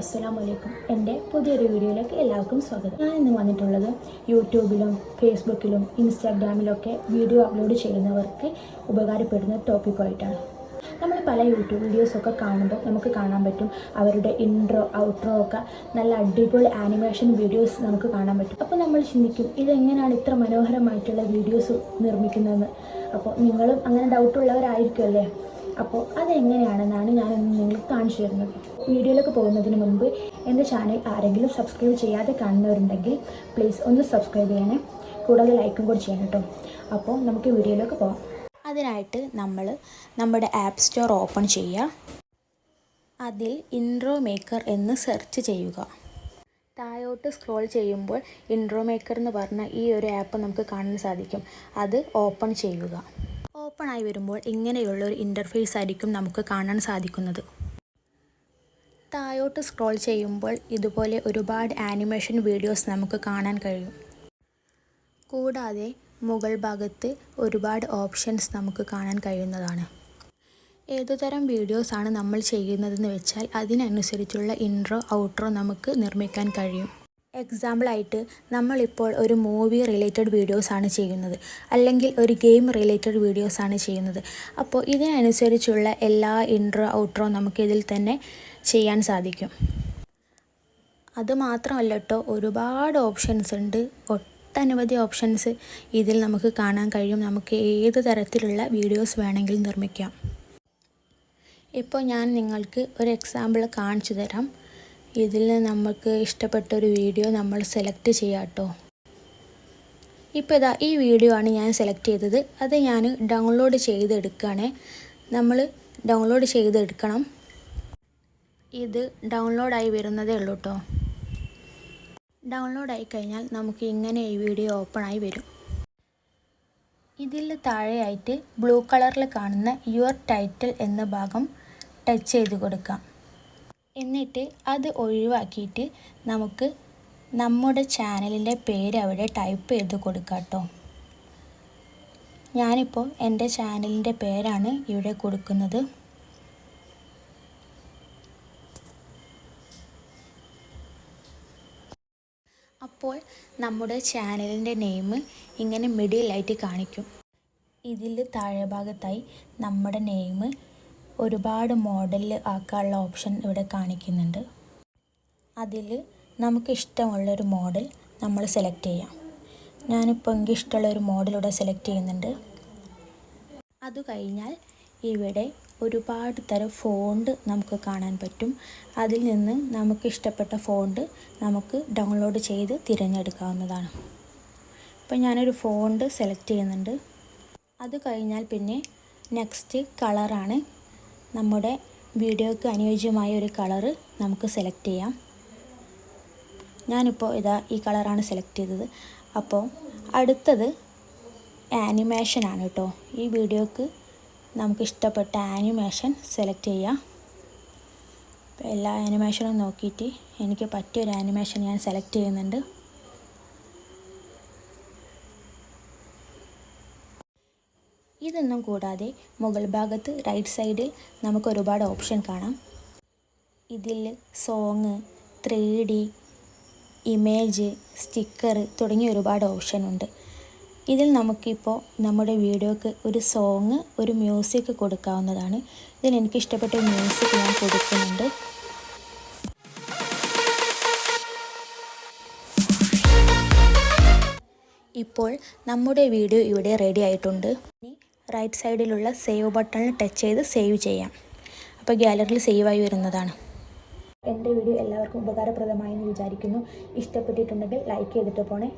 അസ്സലാമലൈക്കും. എൻ്റെ പുതിയൊരു വീഡിയോയിലേക്ക് എല്ലാവർക്കും സ്വാഗതം. ഞാൻ ഇന്ന് വന്നിട്ടുള്ളത് യൂട്യൂബിലും ഫേസ്ബുക്കിലും ഇൻസ്റ്റാഗ്രാമിലൊക്കെ വീഡിയോ അപ്ലോഡ് ചെയ്യുന്നവർക്ക് ഉപകാരപ്പെടുന്ന ടോപ്പിക്കുമായിട്ടാണ്. നമ്മൾ പല യൂട്യൂബ് വീഡിയോസൊക്കെ കാണുമ്പോൾ നമുക്ക് കാണാൻ പറ്റും അവരുടെ ഇൻട്രോ ഔട്ട്രോ ഒക്കെ നല്ല അടിപൊളി ആനിമേഷൻ വീഡിയോസ് നമുക്ക് കാണാൻ പറ്റും. അപ്പോൾ നമ്മൾ ചിന്തിക്കും ഇതെങ്ങനെയാണ് ഇത്ര മനോഹരമായിട്ടുള്ള വീഡിയോസ് നിർമ്മിക്കുന്നതെന്ന്. അപ്പോൾ നിങ്ങളും അങ്ങനെ ഡൗട്ടുള്ളവരായിരിക്കുമല്ലേ? അപ്പോൾ അതെങ്ങനെയാണെന്നാണ് ഞാനിന്ന് നിങ്ങൾക്ക് കാണിച്ചു തരുന്നത്. വീഡിയോയിലേക്ക് പോകുന്നതിന് മുൻപ് എൻ്റെ ചാനൽ ആരെങ്കിലും സബ്സ്ക്രൈബ് ചെയ്യാതെ കാണുന്നവരുണ്ടെങ്കിൽ പ്ലീസ് ഒന്ന് സബ്സ്ക്രൈബ് ചെയ്യണേ, കൂടാതെ ലൈക്കും കൂടി ചെയ്യണം കേട്ടോ. അപ്പോൾ നമുക്ക് വീഡിയോയിലേക്ക് പോകാം. അതിനായിട്ട് നമ്മൾ നമ്മുടെ ആപ്പ് സ്റ്റോർ ഓപ്പൺ ചെയ്യുക. അതിൽ ഇൻട്രോ മേക്കർ എന്ന് സെർച്ച് ചെയ്യുക. താഴോട്ട് സ്ക്രോൾ ചെയ്യുമ്പോൾ ഇൻട്രോ മേക്കർ എന്ന് പറഞ്ഞ ഈ ഒരു ആപ്പ് നമുക്ക് കാണാൻ സാധിക്കും. അത് ഓപ്പൺ ചെയ്യുക. ഓപ്പണായി വരുമ്പോൾ ഇങ്ങനെയുള്ളൊരു ഇൻ്റർഫേസ് ആയിരിക്കും നമുക്ക് കാണാൻ സാധിക്കുന്നത്. താഴോട്ട് സ്ക്രോൾ ചെയ്യുമ്പോൾ ഇതുപോലെ ഒരുപാട് ആനിമേഷൻ വീഡിയോസ് നമുക്ക് കാണാൻ കഴിയും. കൂടാതെ മുകൾ ഭാഗത്ത് ഒരുപാട് ഓപ്ഷൻസ് നമുക്ക് കാണാൻ കഴിയുന്നതാണ്. ഏതുതരം വീഡിയോസാണ് നമ്മൾ ചെയ്യുന്നതെന്ന് വെച്ചാൽ അതിനനുസരിച്ചുള്ള ഇൻട്രോ ഔട്ട്രോ നമുക്ക് നിർമ്മിക്കാൻ കഴിയും. എക്സാമ്പിളായിട്ട് നമ്മളിപ്പോൾ ഒരു മൂവി റിലേറ്റഡ് വീഡിയോസാണ് ചെയ്യുന്നത്, അല്ലെങ്കിൽ ഒരു ഗെയിം റിലേറ്റഡ് വീഡിയോസാണ് ചെയ്യുന്നത്. അപ്പോൾ ഇതിനനുസരിച്ചുള്ള എല്ലാ ഇൻട്രോ ഔട്ട്രോ നമുക്കിതിൽ തന്നെ ചെയ്യാൻ സാധിക്കും. അതുമാത്രമല്ല കേട്ടോ, ഒരുപാട് ഓപ്ഷൻസ് ഉണ്ട്. ഒട്ടനവധി ഓപ്ഷൻസ് ഇതിൽ നമുക്ക് കാണാൻ കഴിയും. നമുക്ക് ഏത് തരത്തിലുള്ള വീഡിയോസ് വേണമെങ്കിലും നിർമ്മിക്കാം. ഇപ്പോൾ ഞാൻ നിങ്ങൾക്ക് ഒരു എക്സാമ്പിൾ കാണിച്ചു തരാം. ഇതിൽ നമുക്ക് ഇഷ്ടപ്പെട്ടൊരു വീഡിയോ നമ്മൾ സെലക്ട് ചെയ്യാം കേട്ടോ. ഇപ്പോൾ ഇതാ ഈ വീഡിയോ ആണ് ഞാൻ സെലക്ട് ചെയ്തത്. അത് ഞാൻ ഡൗൺലോഡ് ചെയ്തെടുക്കുകയാണ്. നമ്മൾ ഡൗൺലോഡ് ചെയ്തെടുക്കണം. ഇത് ഡൗൺലോഡായി വരുന്നതേ ഉള്ളൂ കേട്ടോ. ഡൗൺലോഡായി കഴിഞ്ഞാൽ നമുക്ക് ഇങ്ങനെ ഈ വീഡിയോ ഓപ്പണായി വരും. ഇതിൽ താഴെയായിട്ട് ബ്ലൂ കളറിൽ കാണുന്ന യുവർ ടൈറ്റിൽ എന്ന ഭാഗം ടച്ച് ചെയ്ത് കൊടുക്കാം. എന്നിട്ട് അത് ഒഴിവാക്കിയിട്ട് നമുക്ക് നമ്മുടെ ചാനലിൻ്റെ പേര് അവിടെ ടൈപ്പ് ചെയ്ത് കൊടുക്കാം കേട്ടോ. ഞാനിപ്പോൾ എൻ്റെ ചാനലിൻ്റെ പേരാണ് ഇവിടെ കൊടുക്കുന്നത്. അപ്പോൾ നമ്മുടെ ചാനലിൻ്റെ നെയിം ഇങ്ങനെ മിഡിലായിട്ട് കാണിക്കും. ഇതിൽ താഴെ ഭാഗത്തായി നമ്മുടെ നെയിം ഒരുപാട് മോഡലിൽ ആക്കാനുള്ള ഓപ്ഷൻ ഇവിടെ കാണിക്കുന്നുണ്ട്. അതിൽ നമുക്ക് ഇഷ്ടമുള്ളൊരു മോഡൽ നമ്മൾ സെലക്ട് ചെയ്യാം. ഞാനിപ്പോൾ എനിക്ക് ഇഷ്ടമുള്ളൊരു മോഡൽ ഇവിടെ സെലക്ട് ചെയ്യുന്നുണ്ട്. അത് കഴിഞ്ഞാൽ ഇവിടെ ഒരുപാട് തരം ഫോണ്ട് നമുക്ക് കാണാൻ പറ്റും. അതിൽ നിന്ന് നമുക്ക് ഇഷ്ടപ്പെട്ട ഫോണ്ട് നമുക്ക് ഡൗൺലോഡ് ചെയ്ത് തിരഞ്ഞെടുക്കാവുന്നതാണ്. ഇപ്പോൾ ഞാനൊരു ഫോണ്ട് സെലക്ട് ചെയ്യുന്നുണ്ട്. അത് കഴിഞ്ഞാൽ പിന്നെ നെക്സ്റ്റ് കളറാണ്. നമ്മുടെ വീഡിയോയ്ക്ക് അനുയോജ്യമായ ഒരു കളറ് നമുക്ക് സെലക്ട് ചെയ്യാം. ഞാനിപ്പോൾ ഇതാ ഈ കളറാണ് സെലക്ട് ചെയ്തത്. അപ്പോൾ അടുത്തത് ആനിമേഷനാണ് കേട്ടോ. ഈ വീഡിയോക്ക് നമുക്ക് ഇഷ്ടപ്പെട്ട ആനിമേഷൻ സെലക്ട് ചെയ്യാം. അപ്പോൾ എല്ലാ ആനിമേഷനും നോക്കിയിട്ട് എനിക്ക് പറ്റിയൊരു ആനിമേഷൻ ഞാൻ സെലക്ട് ചെയ്യുന്നുണ്ട്. ഇതൊന്നും കൂടാതെ മുകൾ ഭാഗത്ത് റൈറ്റ് സൈഡിൽ നമുക്ക് ഒരുപാട് ഓപ്ഷൻ കാണാം. ഇതിൽ സോങ്, 3D, ഇമേജ്, സ്റ്റിക്കർ തുടങ്ങിയ ഒരുപാട് ഓപ്ഷൻ ഉണ്ട്. ഇതിൽ നമുക്കിപ്പോൾ നമ്മുടെ വീഡിയോക്ക് ഒരു സോങ്, ഒരു മ്യൂസിക് കൊടുക്കാവുന്നതാണ്. ഇതിൽ എനിക്ക് ഇഷ്ടപ്പെട്ട മ്യൂസിക് ഞാൻ കൊടുക്കുന്നുണ്ട്. ഇപ്പോൾ നമ്മുടെ വീഡിയോ ഇവിടെ റെഡി ആയിട്ടുണ്ട്. ഇനി റൈറ്റ് സൈഡിലുള്ള സേവ് ബട്ടണിൽ ടച്ച് ചെയ്ത് സേവ് ചെയ്യാം. അപ്പോൾ ഗാലറിയിൽ സേവായി വരുന്നതാണ്. എൻ്റെ വീഡിയോ എല്ലാവർക്കും ഉപകാരപ്രദമായെന്ന് വിചാരിക്കുന്നു. ഇഷ്ടപ്പെട്ടിട്ടുണ്ടെങ്കിൽ ലൈക്ക് ചെയ്തിട്ട് പോണേ.